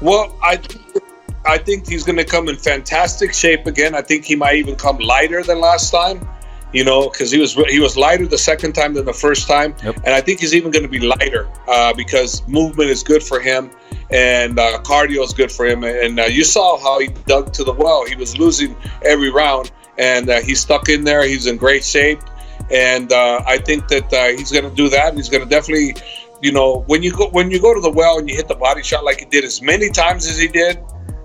Well, I think he's going to come in fantastic shape again. I think he might even come lighter than last time, because he was lighter the second time than the first time. Yep. And I think he's even going to be lighter because movement is good for him and cardio is good for him. And you saw how he dug to the well. He was losing every round, and he's stuck in there. He's in great shape. And I think that he's going to do that. And he's going to definitely, when you go to the well and you hit the body shot like he did as many times as he did,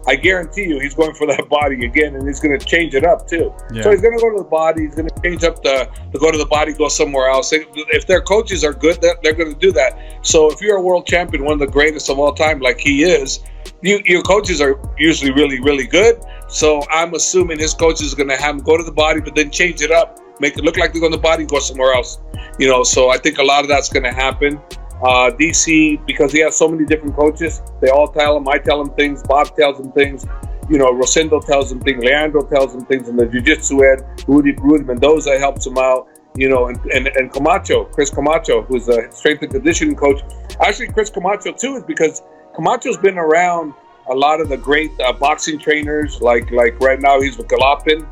I guarantee you he's going for that body again, and he's going to change it up too. Yeah. So he's going to go to the body. He's going to change up to go to the body, go somewhere else. If their coaches are good, they're going to do that. So if you're a world champion, one of the greatest of all time, like he is, your coaches are usually really, really good. So I'm assuming his coaches are going to have him go to the body, but then change it up, make it look like they're going to the body, go somewhere else. So I think a lot of that's going to happen. DC, because he has so many different coaches, they all tell him. I tell him things. Bob tells him things. Rosendo tells him things. Leandro tells him things. And the jiu-jitsu head, Rudy Mendoza helps him out. And Camacho, Chris Camacho, who's a strength and conditioning coach. Actually, Chris Camacho too is because Camacho's been around a lot of the great boxing trainers. Like right now, he's with Galopin.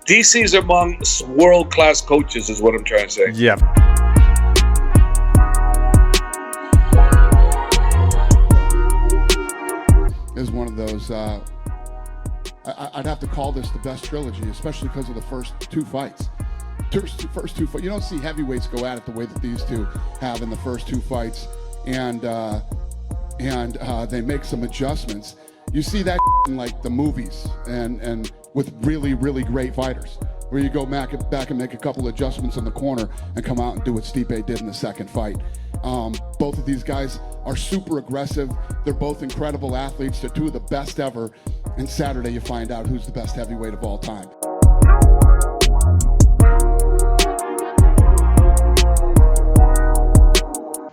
DC's among world-class coaches, is what I'm trying to say. Yeah. Is one of those, I'd have to call this the best trilogy, especially because of the first two fights. First two fights. You don't see heavyweights go at it the way that these two have in the first two fights, and they make some adjustments. You see that in like the movies and with really, really great fighters, where you go back and make a couple adjustments in the corner and come out and do what Stipe did in the second fight. Both of these guys are super aggressive. They're both incredible athletes. They're two of the best ever. And Saturday you find out who's the best heavyweight of all time.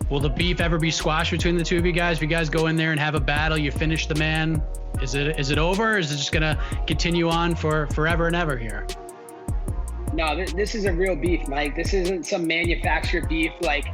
Will the beef ever be squashed between the two of you guys? If you guys go in there and have a battle, you finish the man, is it over? Or is it just gonna continue on for forever and ever here? No, this is a real beef, Mike. This isn't some manufactured beef like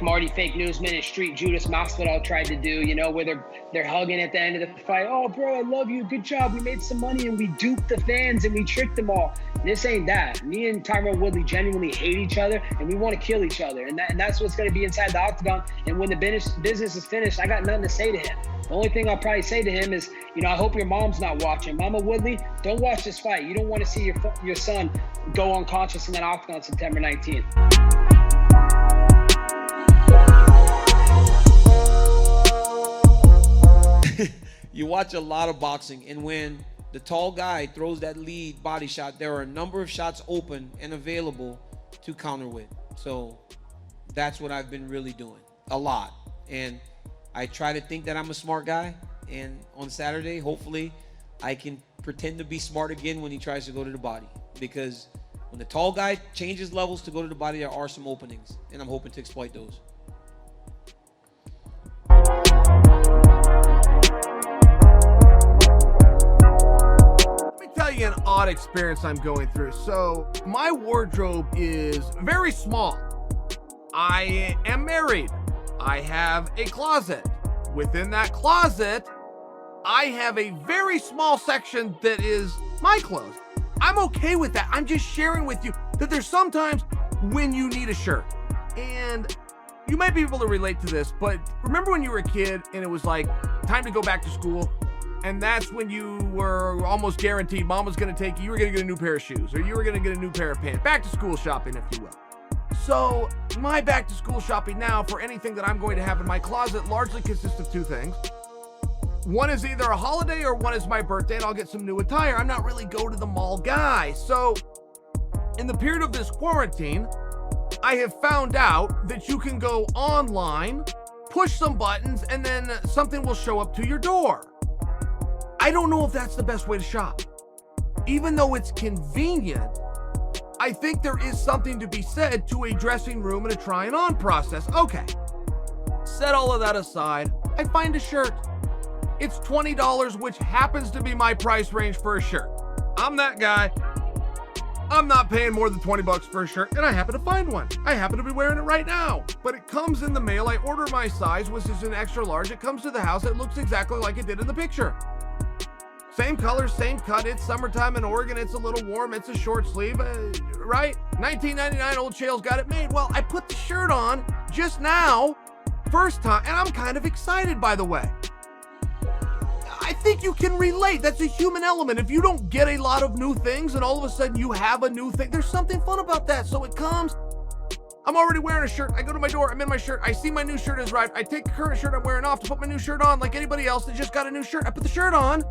Marty Fake Newsman and Street Judas Masvidal tried to do, where they're hugging at the end of the fight. Oh, bro, I love you. Good job. We made some money and we duped the fans and we tricked them all. This ain't that. Me and Tyron Woodly genuinely hate each other and we want to kill each other. And that's what's going to be inside the octagon. And when the business is finished, I got nothing to say to him. The only thing I'll probably say to him is, I hope your mom's not watching. Mama Woodley, don't watch this fight. You don't want to see your son go unconscious in that octagon September 19th. You watch a lot of boxing, and when the tall guy throws that lead body shot, there are a number of shots open and available to counter with. So that's what I've been really doing a lot. And I try to think that I'm a smart guy, and on Saturday, hopefully, I can pretend to be smart again when he tries to go to the body. Because when the tall guy changes levels to go to the body, there are some openings, and I'm hoping to exploit those. Let me tell you an odd experience I'm going through. So my wardrobe is very small. I am married. I have a closet. Within that closet, I have a very small section that is my clothes. I'm okay with that. I'm just sharing with you that there's sometimes when you need a shirt. And you might be able to relate to this, but remember when you were a kid and it was like time to go back to school? And that's when you were almost guaranteed mom was going to take you. You were going to get a new pair of shoes, or you were going to get a new pair of pants. Back to school shopping, if you will. So my back to school shopping now for anything that I'm going to have in my closet largely consists of two things. One is either a holiday or one is my birthday, and I'll get some new attire. I'm not really go to the mall guy. So in the period of this quarantine, I have found out that you can go online, push some buttons, and then something will show up to your door. I don't know if that's the best way to shop. Even though it's convenient, I think there is something to be said to a dressing room and a trying on process. Okay, set all of that aside, I find a shirt. It's $20, which happens to be my price range for a shirt. I'm that guy. I'm not paying more than 20 bucks for a shirt, and I happen to find one. I happen to be wearing it right now. But it comes in the mail. I order my size, which is an extra large. It comes to the house. It looks exactly like it did in the picture. Same color, same cut. It's summertime in Oregon. It's a little warm. It's a short sleeve, right? $19.99, old Chael's got it made. Well, I put the shirt on just now, first time, and I'm kind of excited, by the way. I think you can relate. That's a human element. If you don't get a lot of new things and all of a sudden you have a new thing, there's something fun about that. So it comes. I'm already wearing a shirt. I go to my door. I'm in my shirt. I see my new shirt has arrived. I take the current shirt I'm wearing off to put my new shirt on like anybody else that just got a new shirt. I put the shirt on.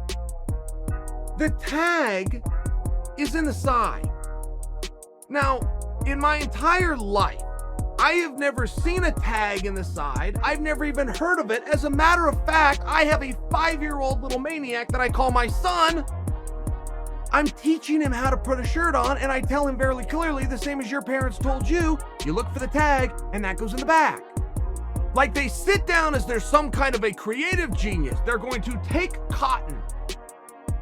The tag is in the side. Now, in my entire life, I have never seen a tag in the side. I've never even heard of it. As a matter of fact, I have a 5-year-old little maniac that I call my son. I'm teaching him how to put a shirt on, and I tell him very clearly, the same as your parents told you, you look for the tag, and that goes in the back. Like they sit down as there's some kind of a creative genius. They're going to take cotton,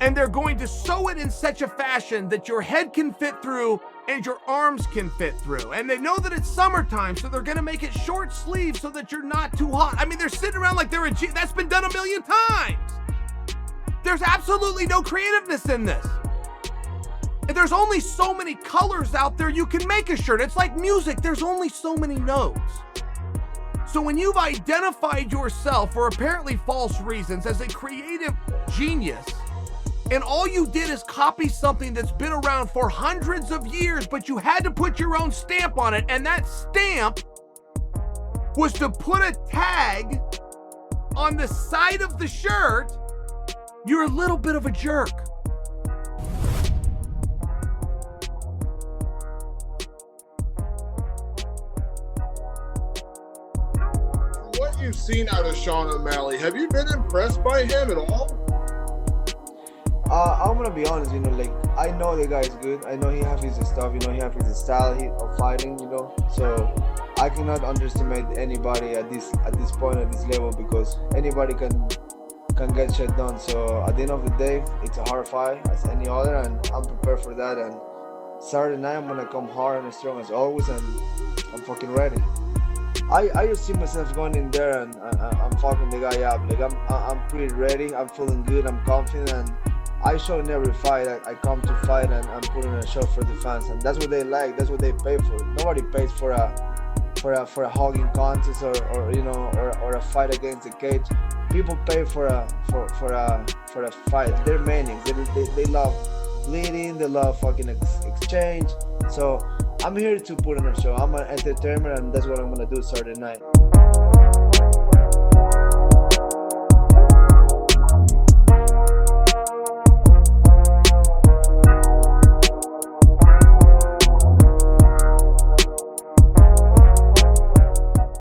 and they're going to sew it in such a fashion that your head can fit through and your arms can fit through. And they know that it's summertime, so they're gonna make it short sleeve so that you're not too hot. I mean, they're sitting around like they're that's been done a million times. There's absolutely no creativeness in this. And there's only so many colors out there you can make a shirt. It's like music, there's only so many notes. So when you've identified yourself for apparently false reasons as a creative genius, and all you did is copy something that's been around for hundreds of years, but you had to put your own stamp on it, and that stamp was to put a tag on the side of the shirt, you're a little bit of a jerk. What you've seen out of Sean O'Malley, have you been impressed by him at all? I'm gonna be honest, like I know the guy's good. I know he has his stuff, he has his style of fighting, So I cannot underestimate anybody at this point, at this level, because anybody can get shit done. So at the end of the day, it's a hard fight as any other, and I'm prepared for that. And Saturday night, I'm gonna come hard and strong as always, and I'm fucking ready. I just see myself going in there and I'm fucking the guy up. Like I'm pretty ready. I'm feeling good. I'm confident. And I show in every fight. I come to fight and I'm putting a show for the fans, and that's what they like. That's what they pay for. Nobody pays for a hugging contest or a fight against the cage. People pay for a fight. They're maniacs. They love bleeding. They love fucking exchange. So I'm here to put on a show. I'm an entertainer, and that's what I'm gonna do Saturday night.